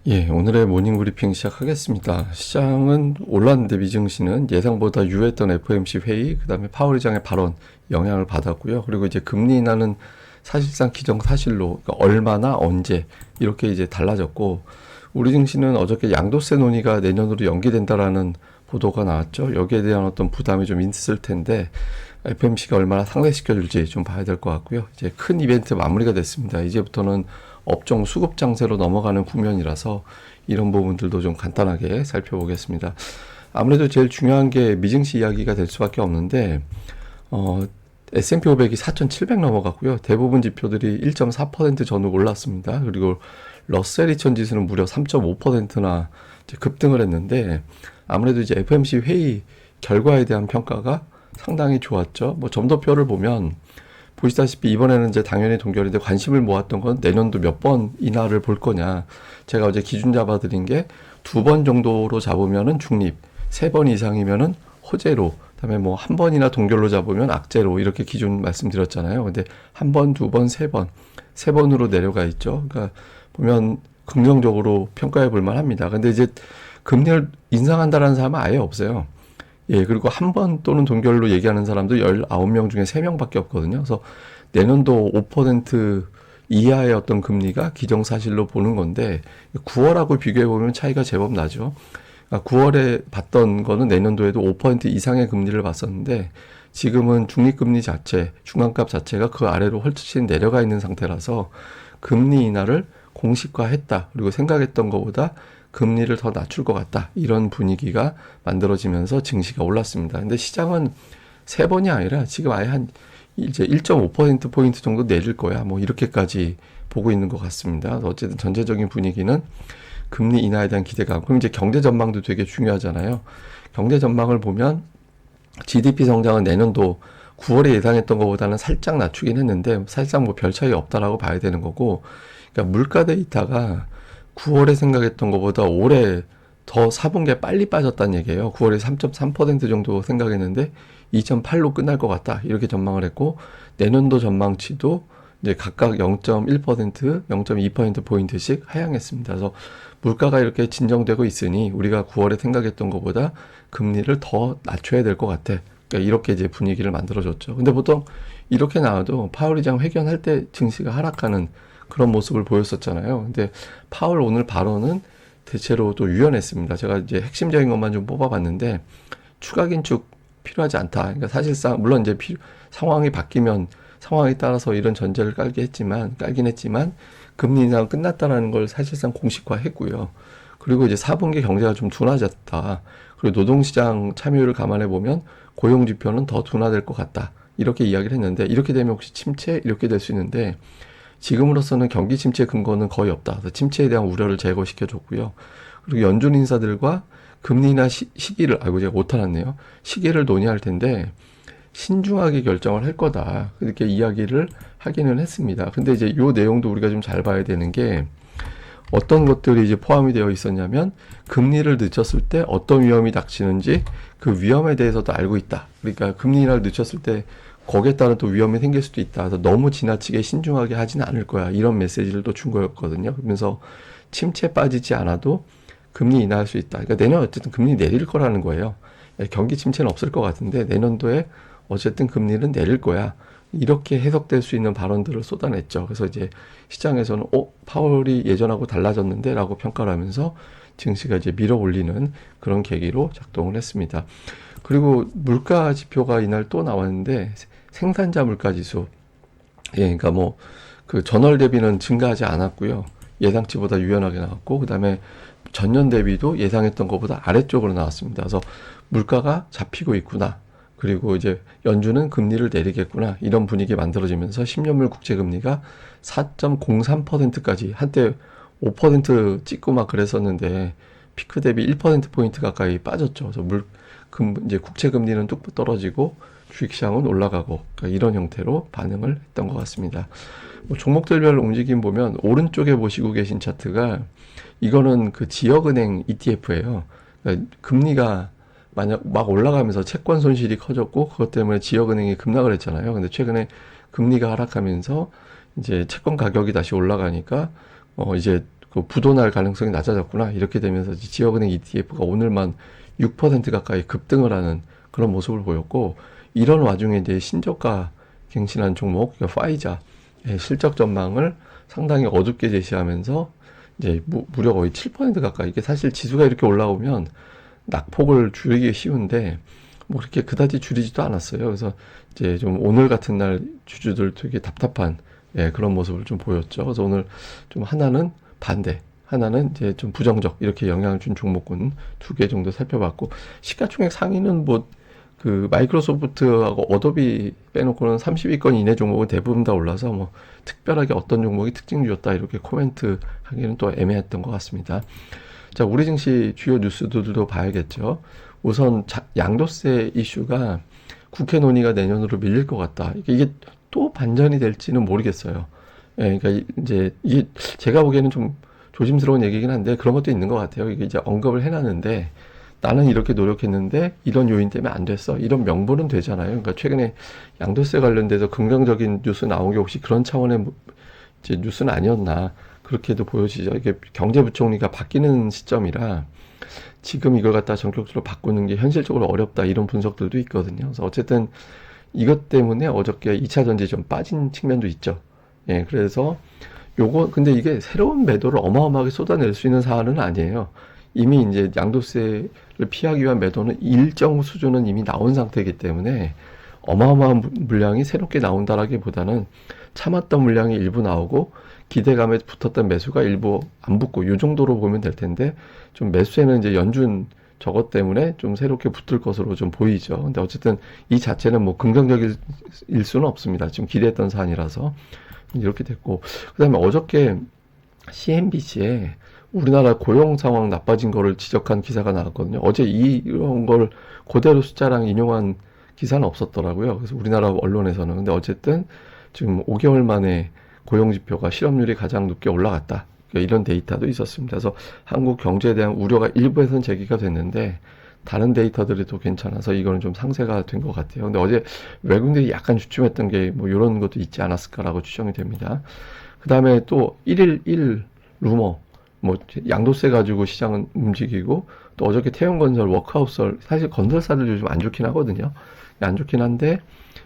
예, 오늘의 모닝 브리핑 시작하겠습니다. 시장은 올랐는데 미증시는 예상보다 유했던 FOMC 회의, 그다음에 파월 의장의 발언 영향을 받았고요. 그리고 이제 금리 인하는 사실상 기정사실로 그러니까 얼마나 언제 이렇게 이제 달라졌고, 우리 증시는 어저께 양도세 논의가 내년으로 연기된다라는 보도가 나왔죠. 여기에 대한 어떤 부담이 좀 있을 텐데 FOMC가 얼마나 상쇄시켜줄지 좀 봐야 될 것 같고요. 이제 큰 이벤트 마무리가 됐습니다. 이제부터는 업종 수급 장세로 넘어가는 국면이라서 이런 부분들도 좀 간단하게 살펴보겠습니다. 아무래도 제일 중요한 게 미증시 이야기가 될 수밖에 없는데 S&P 500이 4,700 넘어갔고요. 대부분 지표들이 1.4% 전후 올랐습니다. 그리고 러셀 2000 지수는 무려 3.5%나 급등을 했는데, 아무래도 이제 FOMC 회의 결과에 대한 평가가 상당히 좋았죠. 뭐 점도표를 보면 보시다시피 이번에는 이제 당연히 동결인데, 관심을 모았던 건 내년도 몇 번 인하를 볼 거냐. 제가 어제 기준 잡아드린 게 2번 정도로 잡으면은 중립, 3번 이상이면은 호재로, 그다음에 뭐 한 번이나 동결로 잡으면 악재로, 이렇게 기준 말씀드렸잖아요. 근데 한 번, 두 번, 세 번, 세 번으로 내려가 있죠. 그러니까 보면 긍정적으로 평가해 볼 만합니다. 근데 이제 금리를 인상한다라는 사람은 아예 없어요. 예, 그리고 한 번 또는 동결로 얘기하는 사람도 19명 중에 3명밖에 없거든요. 그래서 내년도 5% 이하의 어떤 금리가 기정사실로 보는 건데, 9월하고 비교해보면 차이가 제법 나죠. 그러니까 9월에 봤던 거는 내년도에도 5% 이상의 금리를 봤었는데, 지금은 중립금리 자체, 중간값 자체가 그 아래로 훨씬 내려가 있는 상태라서 금리 인하를 공식화했다. 그리고 생각했던 것보다 금리를 더 낮출 것 같다. 이런 분위기가 만들어지면서 증시가 올랐습니다. 근데 시장은 세 번이 아니라 지금 아예 한 이제 1.5%포인트 정도 내릴 거야. 뭐 이렇게까지 보고 있는 것 같습니다. 어쨌든 전체적인 분위기는 금리 인하에 대한 기대감. 그럼 이제 경제 전망도 되게 중요하잖아요. 경제 전망을 보면 GDP 성장은 내년도 9월에 예상했던 것보다는 살짝 낮추긴 했는데 사실상 뭐 별 차이 없다라고 봐야 되는 거고, 그러니까 물가 데이터가 9월에 생각했던 것보다 올해 더 4분기에 빨리 빠졌다는 얘기예요. 9월에 3.3% 정도 생각했는데 2.8로 끝날 것 같다. 이렇게 전망을 했고, 내년도 전망치도 이제 각각 0.1%, 0.2%포인트씩 하향했습니다. 그래서 물가가 이렇게 진정되고 있으니 우리가 9월에 생각했던 것보다 금리를 더 낮춰야 될 것 같아. 그러니까 이렇게 이제 분위기를 만들어줬죠. 근데 보통 이렇게 나와도 파월 의장 회견할 때 증시가 하락하는 그런 모습을 보였었잖아요. 근데 파월 오늘 발언은 대체로 또 유연했습니다. 제가 이제 핵심적인 것만 좀 뽑아봤는데, 추가 긴축 필요하지 않다. 그러니까 사실상 물론 이제 상황이 바뀌면 상황에 따라서 이런 전제를 깔긴 했지만 금리 인상 끝났다라는 걸 사실상 공식화했고요. 그리고 이제 4분기 경제가 좀 둔화졌다. 그리고 노동시장 참여율을 감안해 보면 고용 지표는 더 둔화될 것 같다. 이렇게 이야기를 했는데, 이렇게 되면 혹시 침체 이렇게 될 수 있는데, 지금으로서는 경기 침체 근거는 거의 없다. 그래서 침체에 대한 우려를 제거시켜 줬고요. 그리고 연준 인사들과 금리 인하 시기를, 아이고 제가 오타났네요. 시기를 논의할 텐데 신중하게 결정을 할 거다. 이렇게 이야기를 하기는 했습니다. 근데 이제 요 내용도 우리가 좀 잘 봐야 되는 게, 어떤 것들이 이제 포함이 되어 있었냐면, 금리를 늦췄을 때 어떤 위험이 닥치는지 그 위험에 대해서도 알고 있다. 그러니까 금리 인하를 늦췄을 때 거기에 따른 또 위험이 생길 수도 있다. 그래서 너무 지나치게 신중하게 하지는 않을 거야. 이런 메시지를 또 준 거였거든요. 그러면서 침체 빠지지 않아도 금리 인하할 수 있다. 그러니까 내년 어쨌든 금리 내릴 거라는 거예요. 경기 침체는 없을 것 같은데 내년도에 어쨌든 금리는 내릴 거야. 이렇게 해석될 수 있는 발언들을 쏟아냈죠. 그래서 이제 시장에서는 파월이 예전하고 달라졌는데 라고 평가를 하면서 증시가 이제 밀어 올리는 그런 계기로 작동을 했습니다. 그리고 물가 지표가 이날 또 나왔는데, 생산자 물가 지수. 예, 그러니까 뭐 그 전월 대비는 증가하지 않았고요. 예상치보다 유연하게 나왔고, 그다음에 전년 대비도 예상했던 것보다 아래쪽으로 나왔습니다. 그래서 물가가 잡히고 있구나. 그리고 이제 연준은 금리를 내리겠구나. 이런 분위기 만들어지면서 10년물 국채 금리가 4.03%까지, 한때 5% 찍고 막 그랬었는데 피크 대비 1%포인트 가까이 빠졌죠. 그래서 이제 국채 금리는 뚝 떨어지고 주식시장은 올라가고, 그러니까 이런 형태로 반응을 했던 것 같습니다. 뭐 종목들별 움직임 보면 오른쪽에 보시고 계신 차트가, 이거는 그 지역은행 ETF예요. 그러니까 금리가 만약 막 올라가면서 채권 손실이 커졌고 그것 때문에 지역은행이 급락을 했잖아요. 근데 최근에 금리가 하락하면서 이제 채권 가격이 다시 올라가니까 이제 그 부도날 가능성이 낮아졌구나. 이렇게 되면서 지역은행 ETF가 오늘만 6% 가까이 급등을 하는 그런 모습을 보였고, 이런 와중에 이제 신저가 갱신한 종목, 그러니까 파이자의 실적 전망을 상당히 어둡게 제시하면서 이제 무려 거의 7% 가까이, 이게 사실 지수가 이렇게 올라오면 낙폭을 줄이기 쉬운데 뭐 그렇게 그다지 줄이지도 않았어요. 그래서 이제 좀 오늘 같은 날 주주들 되게 답답한 그런 모습을 좀 보였죠. 그래서 오늘 좀 하나는 반대, 하나는 이제 좀 부정적 이렇게 영향을 준 종목군 두 개 정도 살펴봤고, 시가총액 상위는 뭐 그 마이크로소프트하고 어도비 빼놓고는 30위권 이내 종목은 대부분 다 올라서 뭐 특별하게 어떤 종목이 특징주였다 이렇게 코멘트 하기는 또 애매했던 것 같습니다. 자, 우리 증시 주요 뉴스들도 봐야겠죠. 우선 양도세 이슈가 국회 논의가 내년으로 밀릴 것 같다. 이게 또 반전이 될지는 모르겠어요. 그러니까 이제 이게 제가 보기에는 좀 조심스러운 얘기긴 한데 그런 것도 있는 것 같아요. 이게 이제 언급을 해놨는데 나는 이렇게 노력했는데 이런 요인 때문에 안 됐어. 이런 명분은 되잖아요. 그러니까 최근에 양도세 관련돼서 긍정적인 뉴스 나온 게 혹시 그런 차원의 이제 뉴스는 아니었나. 그렇게도 보여지죠. 이게 경제부총리가 바뀌는 시점이라 지금 이걸 갖다 전격적으로 바꾸는 게 현실적으로 어렵다 이런 분석들도 있거든요. 그래서 어쨌든 이것 때문에 어저께 2차 전지 좀 빠진 측면도 있죠. 그래서 요거 근데 이게 새로운 매도를 어마어마하게 쏟아낼 수 있는 사안은 아니에요. 이미 이제 양도세를 피하기 위한 매도는 일정 수준은 이미 나온 상태이기 때문에 어마어마한 물량이 새롭게 나온다라기보다는 참았던 물량이 일부 나오고 기대감에 붙었던 매수가 일부 안 붙고 이 정도로 보면 될 텐데, 좀 매수에는 이제 연준 저것 때문에 좀 새롭게 붙을 것으로 좀 보이죠. 근데 어쨌든 이 자체는 뭐 긍정적일 수는 없습니다. 지금 기대했던 사안이라서 이렇게 됐고, 그다음에 어저께 CNBC에 우리나라 고용 상황 나빠진 거를 지적한 기사가 나왔거든요. 어제 이런 걸 그대로 숫자랑 인용한 기사는 없었더라고요. 그래서 우리나라 언론에서는. 근데 어쨌든 지금 5개월 만에 고용지표가 실업률이 가장 높게 올라갔다. 이런 데이터도 있었습니다. 그래서 한국 경제에 대한 우려가 일부에서는 제기가 됐는데 다른 데이터들이 또 괜찮아서 이거는 좀 상쇄가 된 것 같아요. 근데 어제 외국인들이 약간 주춤했던 게 뭐 이런 것도 있지 않았을까라고 추정이 됩니다. 그 다음에 또 1일 1 루머, 뭐 양도세 가지고 시장은 움직이고, 또 어저께 태영건설 워크아웃설, 사실 건설사들 요즘 안 좋긴 하거든요. 안 좋긴 한데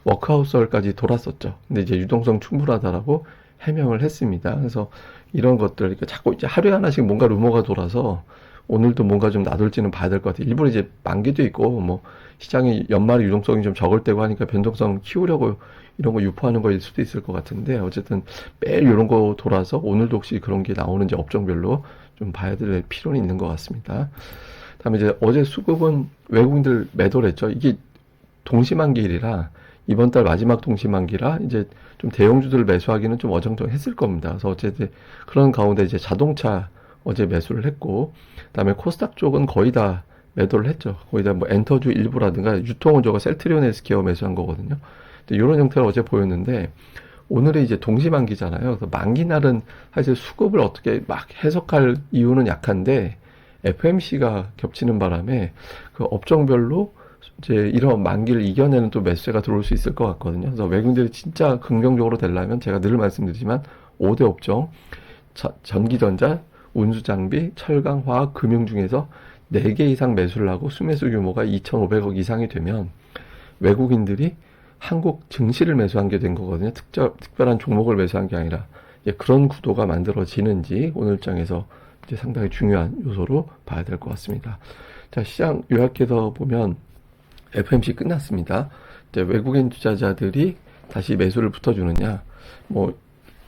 워크아웃설까지 돌았었죠. 근데 이제 유동성 충분하다라고 해명을 했습니다. 그래서 이런 것들, 그러니까 자꾸 이제 하루에 하나씩 뭔가 루머가 돌아서 오늘도 뭔가 좀 놔둘지는 봐야 될 것 같아요. 일부러 이제 만기도 있고 뭐 시장이 연말에 유동성이 좀 적을 때고 하니까 변동성 키우려고 이런 거 유포하는 거일 수도 있을 것 같은데, 어쨌든 매일 이런 거 돌아서 오늘도 혹시 그런 게 나오는지 업종별로 좀 봐야 될 필요는 있는 것 같습니다. 다음에 이제 어제 수급은 외국인들 매도를 했죠. 이게 동시만기일이라 이번 달 마지막 동시만기라 이제 좀 대형주들을 매수하기는 좀 어정쩡했을 겁니다. 그래서 어쨌든 그런 가운데 이제 자동차 어제 매수를 했고, 그다음에 코스닥 쪽은 거의 다 매도를 했죠. 거의 다 뭐 엔터주 일부라든가 유통은 저거 셀트리온 헬스케어 매수한 거거든요. 이런 형태로 어제 보였는데 오늘이 이제 동시만기잖아요. 그래서 만기날은 사실 수급을 어떻게 막 해석할 이유는 약한데 FMC가 겹치는 바람에 그 업종별로 이제 이런 만기를 이겨내는 또 매수세가 들어올 수 있을 것 같거든요. 그래서 외국인들이 진짜 긍정적으로 되려면 제가 늘 말씀드리지만 5대 업종, 전기전자, 운수장비, 철강, 화학, 금융 중에서 4개 이상 매수를 하고 수매수 규모가 2,500억 이상이 되면 외국인들이 한국 증시를 매수한 게 된 거거든요. 특별한 종목을 매수한 게 아니라 그런 구도가 만들어지는지 오늘장에서 이제 상당히 중요한 요소로 봐야 될 것 같습니다. 자, 시장 요약해서 보면 FMC 끝났습니다. 이제 외국인 투자자들이 다시 매수를 붙어주느냐, 뭐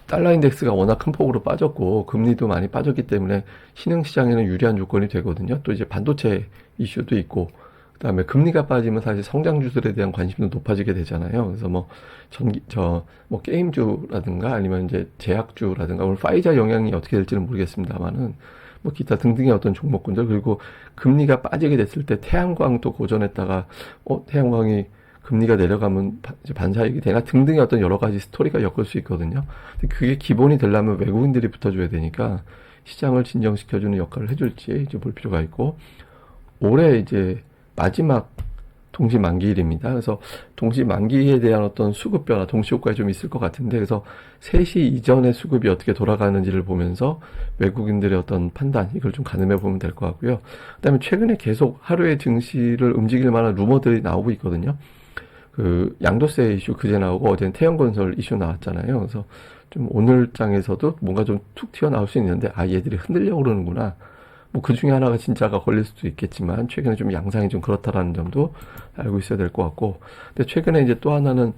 달러 인덱스가 워낙 큰 폭으로 빠졌고 금리도 많이 빠졌기 때문에 신흥시장에는 유리한 조건이 되거든요. 또 이제 반도체 이슈도 있고, 그다음에 금리가 빠지면 사실 성장주들에 대한 관심도 높아지게 되잖아요. 그래서 뭐 뭐 게임주라든가 아니면 이제 제약주라든가 오늘 파이자 영향이 어떻게 될지는 모르겠습니다만은 뭐 기타 등등의 어떤 종목군들, 그리고 금리가 빠지게 됐을 때 태양광도 고전했다가 태양광이 금리가 내려가면 이제 반사이익이 되나 등등의 어떤 여러 가지 스토리가 엮을 수 있거든요. 근데 그게 기본이 되려면 외국인들이 붙어줘야 되니까 시장을 진정시켜주는 역할을 해줄지 이제 볼 필요가 있고, 올해 이제 마지막 동시 만기일입니다. 그래서 동시 만기에 대한 어떤 수급 변화, 동시 효과가 좀 있을 것 같은데, 그래서 3시 이전의 수급이 어떻게 돌아가는지를 보면서 외국인들의 어떤 판단, 이걸 좀 가늠해 보면 될 것 같고요. 그다음에 최근에 계속 하루에 증시를 움직일 만한 루머들이 나오고 있거든요. 그 양도세 이슈 그제 나오고 어제는 태형건설 이슈 나왔잖아요. 그래서 좀 오늘 장에서도 뭔가 좀 툭 튀어나올 수 있는데, 아, 얘들이 흔들려고 그러는구나. 뭐 그 중에 하나가 진짜가 걸릴 수도 있겠지만 최근에 좀 양상이 좀 그렇다라는 점도 알고 있어야 될 것 같고, 근데 최근에 이제 또 하나는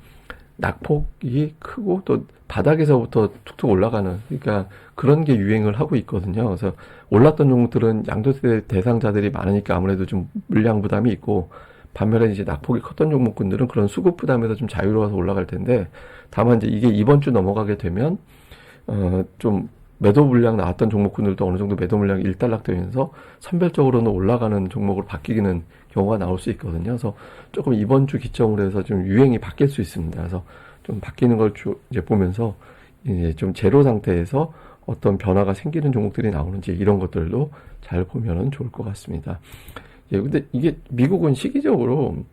낙폭이 크고 또 바닥에서부터 툭툭 올라가는, 그러니까 그런 게 유행을 하고 있거든요. 그래서 올랐던 종목들은 양도세 대상자들이 많으니까 아무래도 좀 물량 부담이 있고, 반면에 이제 낙폭이 컸던 종목군들은 그런 수급 부담에서 좀 자유로워서 올라갈 텐데, 다만 이제 이게 이번 주 넘어가게 되면 좀 매도 물량 나왔던 종목군들도 어느 정도 매도 물량이 일단락되면서 선별적으로는 올라가는 종목으로 바뀌는 경우가 나올 수 있거든요. 그래서 조금 이번 주 기점으로 해서 좀 유행이 바뀔 수 있습니다. 그래서 좀 바뀌는 걸 이제 보면서 이제 좀 제로 상태에서 어떤 변화가 생기는 종목들이 나오는지 이런 것들도 잘 보면은 좋을 것 같습니다. 예, 근데 이게 미국은 시기적으로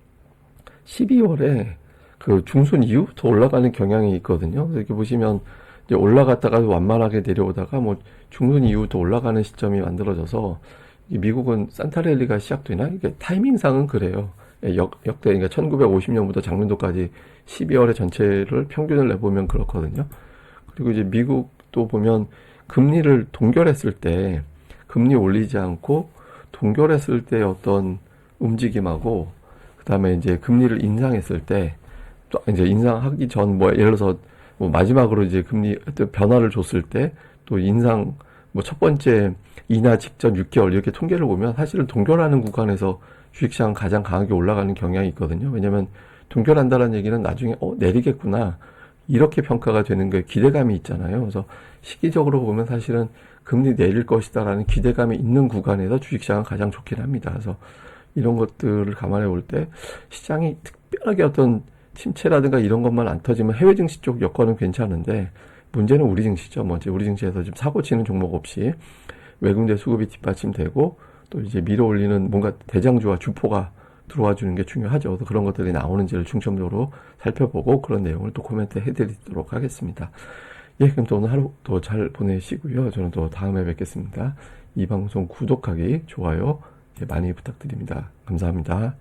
12월에 그 중순 이후부터 올라가는 경향이 있거든요. 그래서 이렇게 보시면 이제 올라갔다가 완만하게 내려오다가 뭐 중순 이후부터 올라가는 시점이 만들어져서, 이 미국은 산타랠리가 시작되나? 이게 타이밍상은 그래요. 예, 역대, 그러니까 1950년부터 작년도까지 12월에 전체를 평균을 내보면 그렇거든요. 그리고 이제 미국도 보면 금리를 동결했을 때, 금리 올리지 않고 동결했을 때 어떤 움직임하고, 그 다음에 이제 금리를 인상했을 때, 또 이제 인상하기 전, 뭐, 예를 들어서, 뭐, 마지막으로 이제 금리 변화를 줬을 때, 또 인상, 뭐, 첫 번째 인하 직전 6개월, 이렇게 통계를 보면 사실은 동결하는 구간에서 주식시장 가장 강하게 올라가는 경향이 있거든요. 왜냐면, 동결한다는 얘기는 나중에, 내리겠구나. 이렇게 평가가 되는 게 기대감이 있잖아요. 그래서 시기적으로 보면 사실은 금리 내릴 것이다라는 기대감이 있는 구간에서 주식시장은 가장 좋긴 합니다. 그래서 이런 것들을 감안해 볼 때 시장이 특별하게 어떤 침체라든가 이런 것만 안 터지면 해외 증시 쪽 여건은 괜찮은데, 문제는 우리 증시죠. 먼저 우리 증시에서 지금 사고 치는 종목 없이 외국인들 수급이 뒷받침되고, 또 이제 밀어 올리는 뭔가 대장주와 주포가 들어와 주는 게 중요하죠. 그래서 그런 것들이 나오는지를 중점적으로 살펴보고 그런 내용을 또 코멘트 해드리도록 하겠습니다. 예, 그럼 또 오늘 하루도 잘 보내시고요. 저는 또 다음에 뵙겠습니다. 이 방송 구독하기, 좋아요 많이 부탁드립니다. 감사합니다.